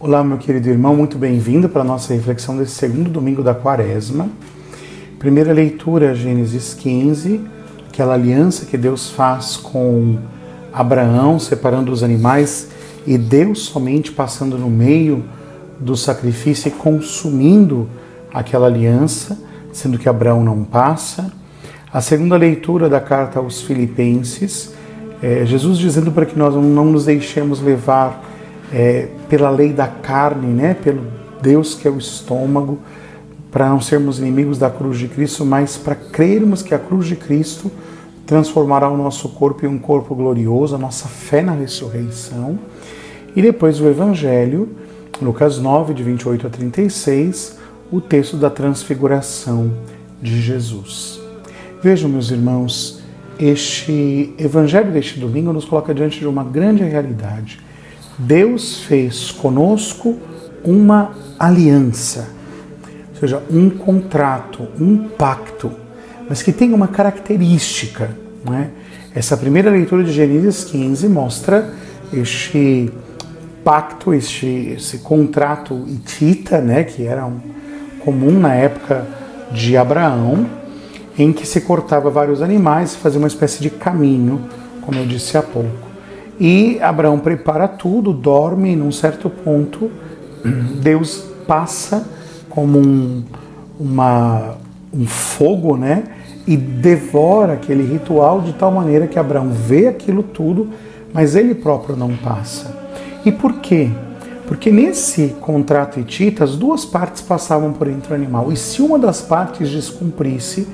Olá, meu querido irmão, muito bem-vindo para a nossa reflexão desse segundo domingo da Quaresma. Primeira leitura, Gênesis 15, aquela aliança que Deus faz com Abraão, separando os animais, e Deus somente passando no meio do sacrifício e consumindo aquela aliança, sendo que Abraão não passa. A segunda leitura da carta aos Filipenses, Jesus dizendo para que nós não nos deixemos levar pela lei da carne, né? Pelo Deus que é o estômago, para não sermos inimigos da cruz de Cristo, mas para crermos que a cruz de Cristo transformará o nosso corpo em um corpo glorioso, a nossa fé na ressurreição. E depois o Evangelho, Lucas 9, de 28 a 36, o texto da transfiguração de Jesus. Vejam, meus irmãos, este Evangelho deste domingo nos coloca diante de uma grande realidade. Deus fez conosco uma aliança, ou seja, um contrato, um pacto, mas que tem uma característica, né? Essa primeira leitura de Gênesis 15 mostra este pacto, esse contrato hitita, né, que era comum na época de Abraão, em que se cortava vários animais e fazia uma espécie de caminho, como eu disse há pouco. E Abraão prepara tudo, dorme, e num certo ponto Deus passa como um fogo, né? E devora aquele ritual de tal maneira que Abraão vê aquilo tudo, mas ele próprio não passa. E por quê? Porque nesse contrato hitita, as duas partes passavam por entre o animal. E se uma das partes descumprisse,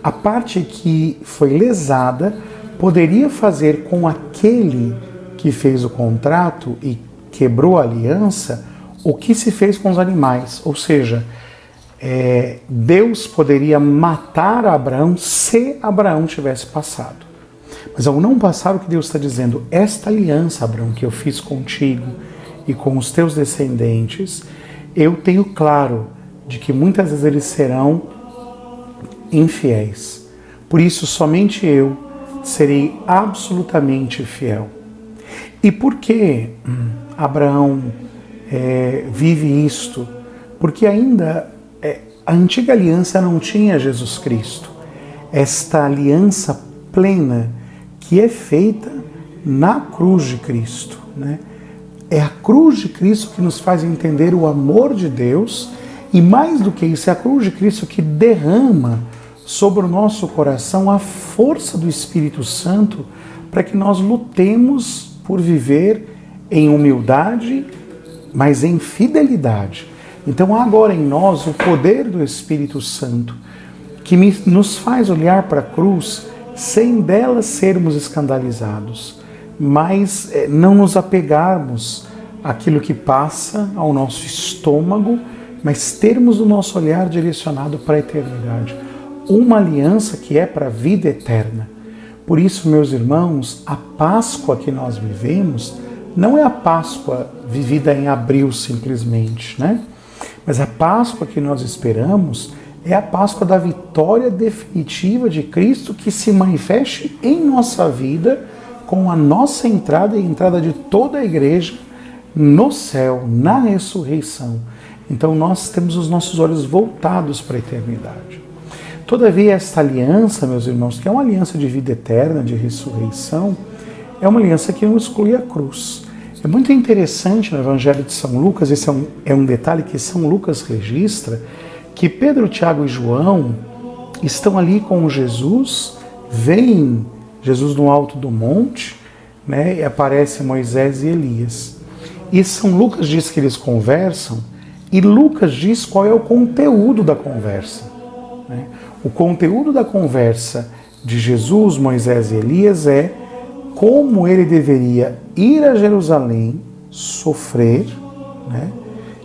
a parte que foi lesada poderia fazer com aquele que fez o contrato e quebrou a aliança o que se fez com os animais. Ou seja, Deus poderia matar Abraão se Abraão tivesse passado. Mas ao não passar, o que Deus está dizendo? Esta aliança, Abraão, que eu fiz contigo e com os teus descendentes, eu tenho claro de que muitas vezes eles serão infiéis. Por isso, somente eu serei absolutamente fiel. E por que Abraão vive isto? Porque ainda a antiga aliança não tinha Jesus Cristo. Esta aliança plena que é feita na cruz de Cristo, né? É a cruz de Cristo que nos faz entender o amor de Deus e, mais do que isso, é a cruz de Cristo que derrama sobre o nosso coração a força do Espírito Santo para que nós lutemos por viver em humildade, mas em fidelidade. Então há agora em nós o poder do Espírito Santo que nos faz olhar para a cruz sem dela sermos escandalizados, mas não nos apegarmos àquilo que passa ao nosso estômago, mas termos o nosso olhar direcionado para a eternidade. Uma aliança que é para a vida eterna. Por isso, meus irmãos, a Páscoa que nós vivemos não é a Páscoa vivida em abril simplesmente, né? Mas a Páscoa que nós esperamos é a Páscoa da vitória definitiva de Cristo que se manifeste em nossa vida com a nossa entrada e a entrada de toda a igreja no céu, na ressurreição. Então nós temos os nossos olhos voltados para a eternidade. Todavia, esta aliança, meus irmãos, que é uma aliança de vida eterna, de ressurreição, é uma aliança que não exclui a cruz. É muito interessante no Evangelho de São Lucas, esse é um detalhe que São Lucas registra, que Pedro, Tiago e João estão ali com Jesus, veem Jesus no alto do monte, né, e aparece Moisés e Elias. E São Lucas diz que eles conversam, e Lucas diz qual é o conteúdo da conversa, né? O conteúdo da conversa de Jesus, Moisés e Elias é como ele deveria ir a Jerusalém, sofrer, né?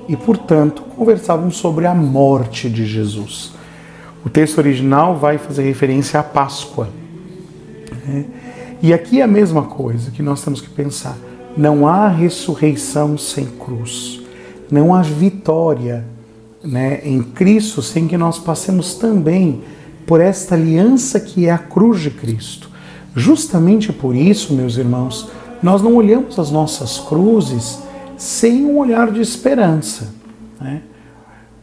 E, portanto, conversavam sobre a morte de Jesus. O texto original vai fazer referência à Páscoa, né? E aqui é a mesma coisa que nós temos que pensar. Não há ressurreição sem cruz. Não há vitória, né, em Cristo sem que nós passemos também por esta aliança que é a cruz de Cristo. Justamente por isso, meus irmãos, nós não olhamos as nossas cruzes sem um olhar de esperança, né?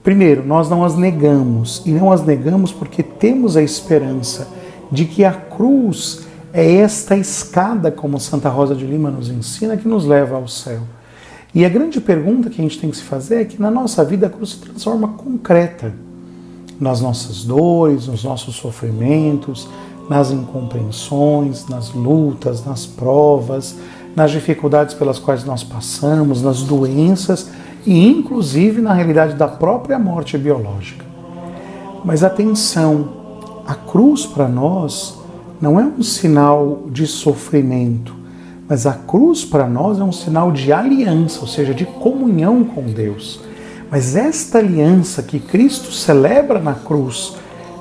Primeiro, nós não as negamos, e não as negamos porque temos a esperança de que a cruz é esta escada, como Santa Rosa de Lima nos ensina, que nos leva ao céu. E a grande pergunta que a gente tem que se fazer é que na nossa vida a cruz se transforma concreta, nas nossas dores, nos nossos sofrimentos, nas incompreensões, nas lutas, nas provas, nas dificuldades pelas quais nós passamos, nas doenças e inclusive na realidade da própria morte biológica. Mas atenção, a cruz para nós não é um sinal de sofrimento, mas a cruz para nós é um sinal de aliança, ou seja, de comunhão com Deus. Mas esta aliança que Cristo celebra na cruz,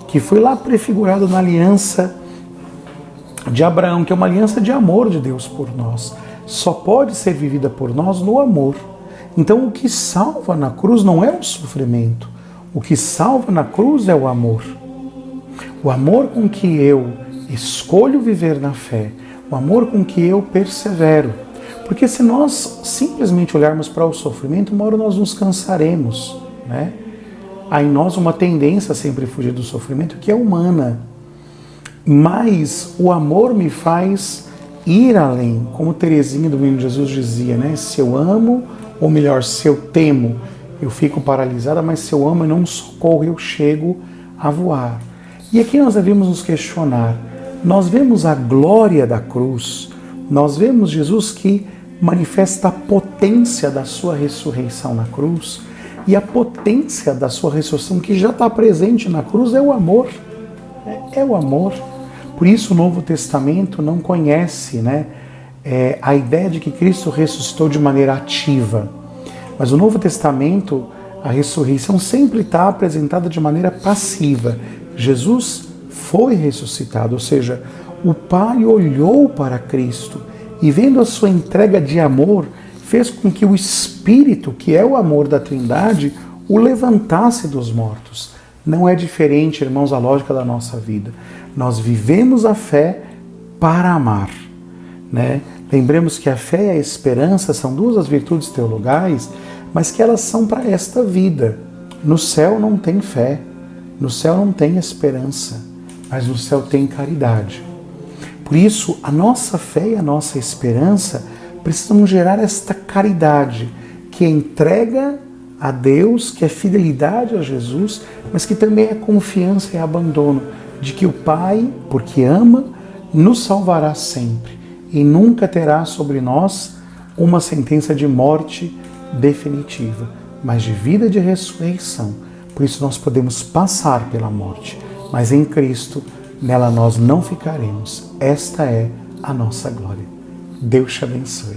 que foi lá prefigurado na aliança de Abraão, que é uma aliança de amor de Deus por nós, só pode ser vivida por nós no amor. Então o que salva na cruz não é o sofrimento, o que salva na cruz é o amor. O amor com que eu escolho viver na fé, o amor com que eu persevero. Porque se nós simplesmente olharmos para o sofrimento, uma hora nós nos cansaremos, né? Há em nós uma tendência a sempre fugir do sofrimento que é humana. Mas o amor me faz ir além, como Teresinha do Menino Jesus dizia, né? Se eu amo, ou melhor, se eu temo, eu fico paralisada, mas se eu amo e não socorro, eu chego a voar. E aqui nós devemos nos questionar. Nós vemos a glória da cruz, nós vemos Jesus que manifesta a potência da sua ressurreição na cruz, e a potência da sua ressurreição que já está presente na cruz é o amor. É o amor. Por isso o Novo Testamento não conhece, né, a ideia de que Cristo ressuscitou de maneira ativa. Mas o Novo Testamento, a ressurreição sempre está apresentada de maneira passiva. Jesus foi ressuscitado, ou seja, o Pai olhou para Cristo e, vendo a sua entrega de amor, fez com que o Espírito, que é o amor da Trindade, o levantasse dos mortos. Não é diferente, irmãos, a lógica da nossa vida. Nós vivemos a fé para amar, né? Lembremos que a fé e a esperança são duas das virtudes teologais, mas que elas são para esta vida. No céu não tem fé, no céu não tem esperança, mas no céu tem caridade. Por isso, a nossa fé e a nossa esperança precisam gerar esta caridade, que é entrega a Deus, que é fidelidade a Jesus, mas que também é confiança e abandono de que o Pai, porque ama, nos salvará sempre e nunca terá sobre nós uma sentença de morte definitiva, mas de vida e de ressurreição. Por isso nós podemos passar pela morte, mas em Cristo, nela nós não ficaremos. Esta é a nossa glória. Deus te abençoe.